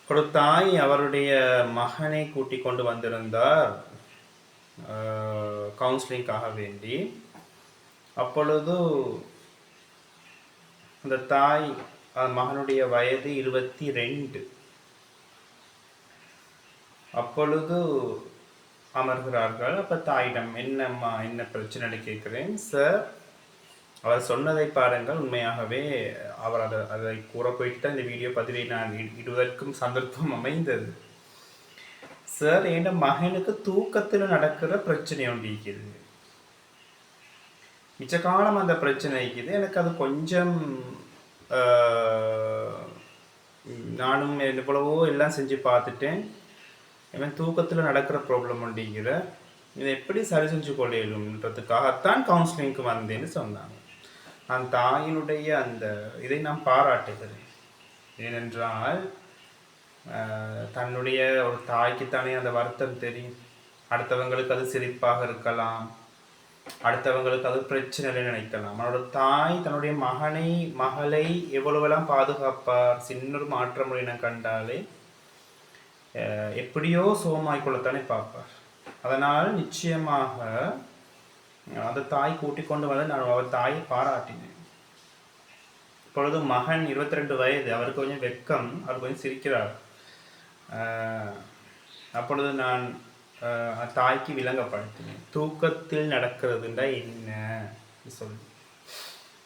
ஒரு தாய் அவருடைய மகனை கூட்டிக் கொண்டு வந்திருந்தார் கவுன்சிலிங்காக வேண்டி. அப்பொழுது அந்த தாய் மகனுடைய வயது 22. அப்பொழுது அமர்கிறார்கள். அப்போ தாயிடம் என்னம்மா என்ன பிரச்சனைன்னு கேட்குறேன். சார், அவர் சொன்னதை பாருங்கள், உண்மையாகவே அவர் அதை கூற போயிட்டு தான் இந்த வீடியோ பதிவை நான் இடுவதற்கும் சந்தர்ப்பம் அமைந்தது. சார், என் மகனுக்கு தூக்கத்தில் நடக்கிற பிரச்சனை ஒன்று இருக்குது. மிச்ச காலம் அந்த பிரச்சனை இருக்குது. எனக்கு அது கொஞ்சம் நானும் எவ்வளவோ எல்லாம் செஞ்சு பார்த்துட்டேன். இவன் தூக்கத்தில் நடக்கிற ப்ராப்ளம் ஒன்றிங்கிற இதை எப்படி சரி செஞ்சு கொள்ளையிலும்ன்றதுக்காகத்தான் கவுன்சிலிங்க்கு வந்தேன்னு சொன்னாங்க. நான் தாயினுடைய அந்த இதை நான் பாராட்டுகிறேன். ஏனென்றால் தன்னுடைய ஒரு தாய்க்குத்தானே அந்த வருத்தம் தெரியும். அடுத்தவங்களுக்கு அது சிரிப்பாக இருக்கலாம், அடுத்தவங்களுக்கு அது பிரச்சனை நினைக்கலாம். அவனோட தாய் தன்னுடைய மகளை எவ்வளவெல்லாம் பாதுகாப்பார். சின்னொரு மாற்ற முறையின கண்டாலே எப்படியோ சோமாய்க்குள்ளத்தானே பார்ப்பார். அதனால் நிச்சயமாக அந்த தாய் கூட்டிக் கொண்டு வந்து நான் அவர் தாயை பாராட்டினேன். இப்பொழுது மகன் 22 வயது. அவருக்கு கொஞ்சம் வெக்கம், அவர் கொஞ்சம் சிரிக்கிறார். அப்பொழுது நான் தாய்க்கு விளங்கப்படுத்தினேன், தூக்கத்தில் நடக்கிறதுண்டா என்ன சொல்லி.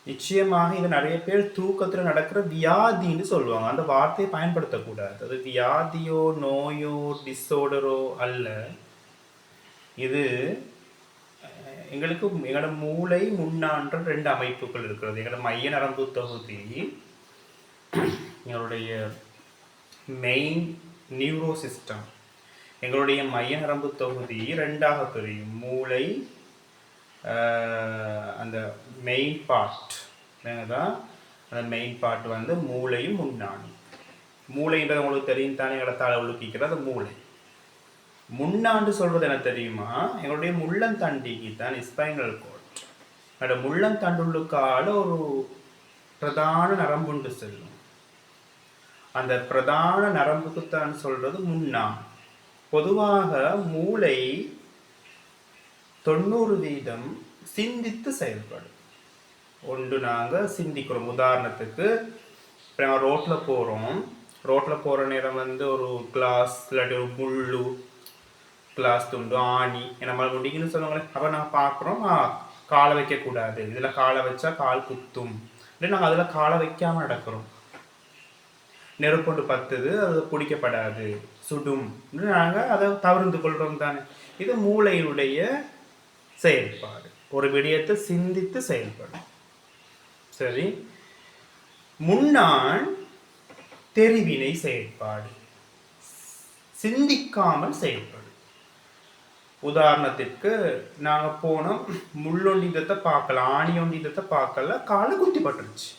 நிச்சயமாக இது நிறைய பேர் தூக்கத்தில் நடக்கிற வியாதின்னு சொல்லுவாங்க. அந்த வார்த்தையை பயன்படுத்தக்கூடாது. அது வியாதியோ நோயோ டிஸார்டரோ அல்ல. இது எங்களோட மூளை முன்னான்ற 2 அமைப்புகள் இருக்கிறது. எங்களோட மைய நரம்பு தொகுதி, எங்களுடைய மெயின் நியூரோ சிஸ்டம், எங்களுடைய மைய நரம்பு தொகுதி 2ஆக பிரியும். மூளை அந்த மெயின் பார்ட் தான். அந்த மெயின் பார்ட் வந்து மூளையும் முன்னாடி. மூளைன்றது உங்களுக்கு தெரியும் தானே, எங்களை தலை உழுக்கிக்கிறது அந்த மூளை. முன்னாண்டு சொல்றது என்ன தெரியுமா, எங்களுடைய முள்ளந்தண்டிக்கு தான் ஸ்பைனல் கோட். அந்த முள்ளந்தண்டுள்ளுக்கால ஒரு பிரதான நரம்புண்டு செல்லும். அந்த பிரதான நரம்புக்குத்தான் சொல்றது முன்னான். பொதுவாக மூளை 90% சிந்தித்து செயல்படும். ஒன்று நாங்கள் சிந்திக்கிறோம். உதாரணத்துக்கு இப்போ நாங்கள் ரோட்டில் போகிற நேரம் வந்து ஒரு கிளாஸ் இல்லாட்டி ஒரு முள்ளு, கிளாஸ் துண்டு, ஆணி நம்ம முடிங்கன்னு சொல்லுவாங்களே. அப்போ நாங்கள் பார்க்குறோம், காலை வைக்கக்கூடாது, இதில் காலை வச்சா கால் குத்தும், இல்லை நாங்கள் அதில் காலை வைக்காமல் நடக்கிறோம். நெருப்பொண்டு பத்துது, அது பிடிக்கப்படாது, சுடும், நாங்கள் அதை தவிர்த்து கொள்கிறோம் தானே. இது மூளையினுடைய செயல்பாடு. ஒரு விடயத்தை சிந்தித்து செயல்படும். சரி, முன்னான் தெரிவினை செயல்பாடு, சிந்திக்காமல் செயல்படும். உதாரணத்திற்கு நாங்கள் போனோம், முள்ளொண்டிதத்தை பார்க்கல, ஆணி ஒண்டிதத்தை பார்க்கல, காலை குத்தி பட்டுருச்சு.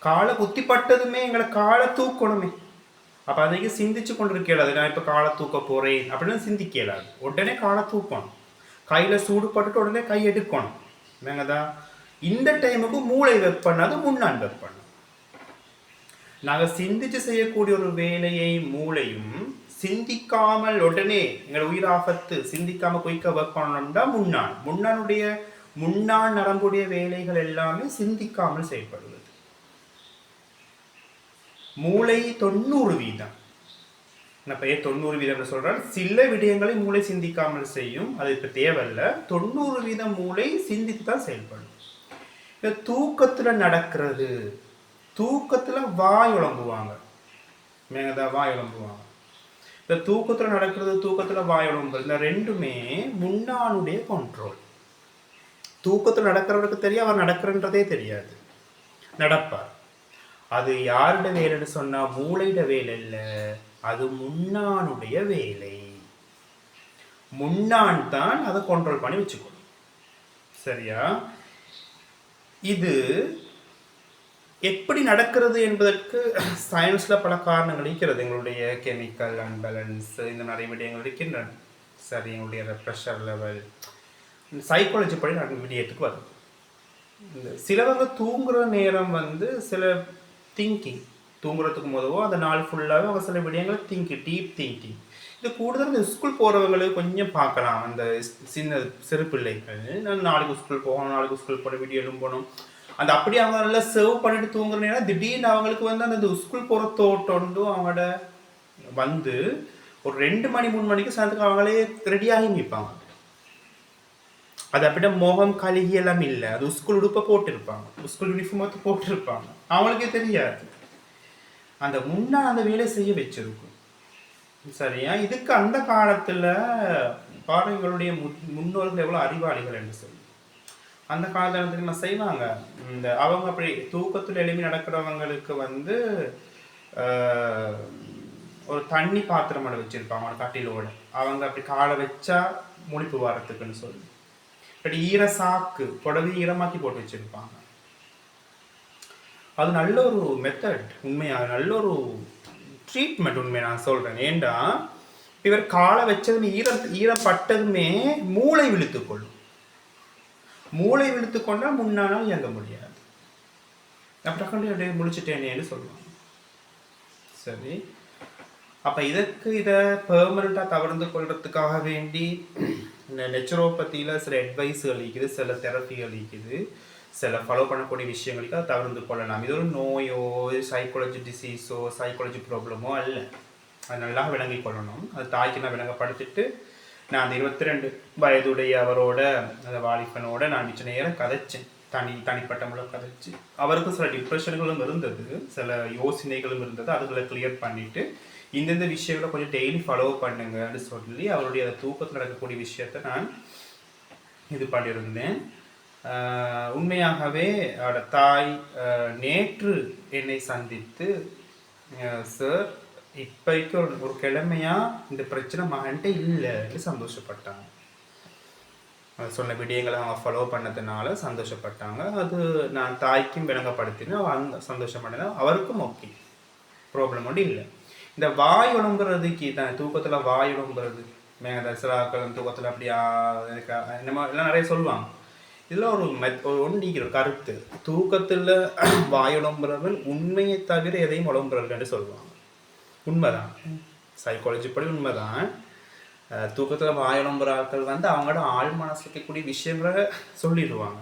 காலை குத்தி பட்டதுமே எங்களை காலை தூக்கணுமே. அப்போ அதைக்கு சிந்திச்சு கொண்டு இருக்கலாது. நான் இப்போ காலை தூக்க போகிறேன் அப்படின்னு சிந்திக்கலாது. உடனே காலை தூக்கணும். கையில் சூடு பட்டுட்டு உடனே கை எடுக்கணும். என்னங்கதான் இந்த டைமுக்கு மூளை ஒர்க் பண்ணாது, முன்னான் ஒர்க் பண்ணும். நாங்கள் சிந்திச்சு செய்யக்கூடிய ஒரு வேலையை மூளையும் சிந்திக்காமல் உடனே எங்களை உயிராபத்து சிந்திக்காமல் குயிக்க ஒர்க் பண்ணணும்னா முன்னான் நரம்புடைய வேலைகள் எல்லாமே சிந்திக்காமல் செயல்படுவது. மூளை 90%. நான் பெயர் 90% சொல்றேன். சில விடயங்களை மூளை சிந்திக்காமல் செய்யும், அது இப்ப தேவையில்லை. 90% மூளை சிந்தித்து தான் செயல்படும். இந்த தூக்கத்துல நடக்கிறது, தூக்கத்துல வாய் உழம்புவாங்க. வாய் உழம்புவாங்க. இந்த தூக்கத்துல நடக்கிறது, தூக்கத்துல வாய் உழம்பு, இந்த ரெண்டுமே முன்னானுடைய கண்ட்ரோல். தூக்கத்துல நடக்கிறவருக்கு தெரியும், அவர் நடக்கிறன்றதே தெரியாது, நடப்பார். அது யாருடைய வேலைன்னு சொன்னா மூளையிட வேலை இல்லை, அது முன்னானுடைய வேலை. முன்னான் தான் அதை கண்ட்ரோல் பண்ணி வச்சுக்கணும். சரியா? இது எப்படி நடக்கிறது என்பதற்கு சயின்ஸ்ல பல காரணங்கள் இருக்கிறது. எங்களுடைய கெமிக்கல் அன்பேலன்ஸ், இந்த நிறைய விடயங்கள் இருக்கின்றன. சரி, எங்களுடைய ப்ரெஷர் லெவல், சைக்காலஜி படி விடயத்துக்கு வருது. சிலவங்க தூங்குற நேரம் வந்து சில திங்கிங், தூங்குறதுக்கு முதவோ அந்த நாள் ஃபுல்லாகவே அவங்க சில விடயங்களை டீப் திங்கிங். இது கூடுதல் இந்த ஸ்கூல் போகிறவங்களுக்கு கொஞ்சம் பார்க்கலாம். அந்த சின்ன சிறு பிள்ளைகள் நான் நாளைக்கு ஸ்கூல் போகணும், நாளைக்கு ஸ்கூல் போன வீடியோ எழும்பணும், அந்த அப்படி அவங்க நல்லா சர்வ் பண்ணிட்டு தூங்குற நேரம் திடீர்னு அவங்களுக்கு வந்து அந்த ஸ்கூல் போகிற தோட்டம் அவங்களோட வந்து ஒரு 2 மணி 3 மணிக்கு சாயந்தரம் அவங்களே ரெடியாகி நிற்பாங்க. அது அப்படின்னா மோகம் கழுகி எல்லாம் இல்லை, அது ஸ்கூல் உடுப்பை போட்டிருப்பாங்க, ஸ்கூல் யூனிஃபார்ம் போட்டிருப்பாங்க, அவங்களுக்கே தெரியாது. அந்த முன்னா அந்த வேலை செய்ய வச்சிருக்கும். சரியா? இதுக்கு அந்த காலத்துல பாருங்களுடைய முன்னோர்கள் எவ்வளவு அறிவாளிகள் என்று சொல்லி அந்த காலத்துல என்ன செய்வாங்க, இந்த அவங்க அப்படி தூக்கத்துல எழுப்பி நடக்கிறவங்களுக்கு வந்து ஒரு தண்ணி பாத்திரம் வச்சிருப்பாங்க ஒரு கட்டிலோட. அவங்க அப்படி காலை வச்சா முழிப்பு வாரத்துக்குன்னு சொல்லி அப்படி ஈர சாக்கு புடவை ஈரமாக்கி போட்டு வச்சிருப்பாங்க. அது நல்ல ஒரு மெத்தட், உண்மையாக நல்ல ஒரு ட்ரீட்மெண்ட். உண்மையை நான் சொல்றேன். ஏண்டா இவர் காலை வச்சதுமே ஈரப்பட்டதுமே மூளை விழுத்துக்கொள்ளும். மூளை விழுத்து கொண்டா முன்னானால் இயங்க முடியாது. அப்புறம் முடிச்சுட்டேனேன்னு சொல்லுவாங்க. சரி, அப்ப இதை பெர்மனண்டா தவிர்த்து கொள்றதுக்காக வேண்டி நெச்சுரோபதியில சில அட்வைஸ்கள் இருக்குது, சில தெரப்பிகள் இருக்குது, சில ஃபாலோ பண்ணக்கூடிய விஷயங்களுக்கு அதை தவிர்த்து கொள்ளலாம். இது ஒரு நோயோ சைக்காலஜி டிசீஸோ சைக்காலஜி ப்ராப்ளமோ அல்ல. அது நல்லா விளங்கி கொள்ளணும். அது தாய்க்கு நான் விளங்கப்படுத்திட்டு நான் அந்த 22 வயதுடைய அவரோட அந்த வாலிபனோட நான் மிச்ச நேரம் கதைச்சேன். தனிப்பட்ட முறை கதைச்சு அவருக்கும் சில டிப்ரெஷன்களும் இருந்தது, சில யோசனைகளும் இருந்தது. அதுகளை கிளியர் பண்ணிட்டு இந்தந்த விஷயங்களை கொஞ்சம் டெய்லி ஃபாலோ பண்ணுங்கன்னு சொல்லி அவருடைய தூக்கத்தில் நடக்கக்கூடிய விஷயத்த நான் இது பண்ணியிருந்தேன். உண்மையாகவே அவரோட தாய் நேற்று என்னை சந்தித்து, சார் இப்போக்கு ஒரு கிழமையா இந்த பிரச்சனை மகன்ட்ட இல்லைன்னு சந்தோஷப்பட்டாங்க. சொன்ன விடயங்களை அவங்க ஃபாலோ பண்ணதுனால சந்தோஷப்பட்டாங்க. அது நான் தாய்க்கும் விளங்கப்படுத்தினேன், அந்த சந்தோஷப்பட்டேன். அவருக்கும் ஓகே, ப்ராப்ளம் ஒன்றும் இல்லை. இந்த வாய் உடம்புறதுக்கு தான் தூக்கத்தில் வாய் உடம்புறது சிலாக்கள் தூக்கத்தில் அப்படியா இந்த மாதிரி எல்லாம் நிறைய சொல்லுவாங்க. இதில் ஒரு ஒன்றிக்கிற கருத்து, தூக்கத்தில் வாய் உடம்புறவன் உண்மையை தவிர எதையும் உடம்புறன்னு சொல்லுவாங்க. உண்மைதான், சைக்காலஜி படி உண்மைதான். தூக்கத்தில் வாய் உடம்புற ஆட்கள் வந்து அவங்களோட ஆள் மனசுக்கக்கூடிய விஷயங்களை சொல்லிடுவாங்க.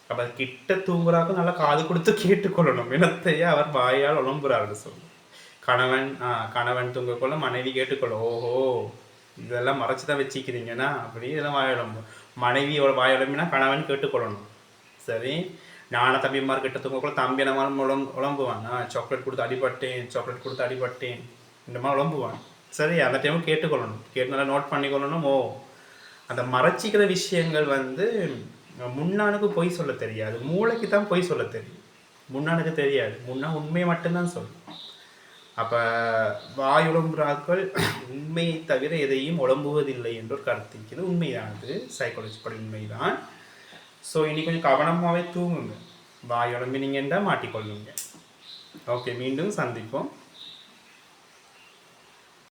அப்போ கிட்ட தூங்குறாக்கள் நல்லா காது கொடுத்து கேட்டுக்கொள்ளணும், இனத்தையே அவர் வாயால் உடம்புறாருன்னு சொல்லுவோம். கணவன் தூங்கக்குள்ள மனைவி கேட்டுக்கொள்ள, ஓஹோ இதெல்லாம் மறைச்சு தான் வச்சுக்கிறீங்கன்னா அப்படி இதெல்லாம் வாயிடம்பு. மனைவியோட வாயிடம்பினா கணவன் கேட்டுக்கொள்ளணும். சரி, நான தம்பிமார் கிட்ட தூங்கக்குள்ள தம்பி நம்ம உழம்புவான், சாக்லேட் கொடுத்து அடிபட்டேன் இந்த மாதிரி உழம்புவான். சரி, அந்த டைமும் கேட்டுக்கொள்ளணும், கேட்டு நல்லா நோட் பண்ணிக்கொள்ளணும். அந்த மறைச்சிக்கிற விஷயங்கள் வந்து முன்னானுக்கு பொய் சொல்ல தெரியாது, மூளைக்கு தான் பொய் சொல்ல தெரியும், முன்னானுக்கு தெரியாது. முன்னா உண்மையை மட்டும்தான் சொல்லும். அப்போ வாய் உடம்புறாக்கள் உண்மையை தவிர எதையும் உடம்புவதில்லை என்ற ஒரு கருத்து உண்மையானது, சைக்காலஜி படி உண்மைதான். ஸோ இனி கொஞ்சம் கவனமாகவே தூங்குங்க, வாய் உடம்பினீங்கன்னா மாட்டிக்கொள்ளுங்க. ஓகே, மீண்டும் சந்திப்போம்.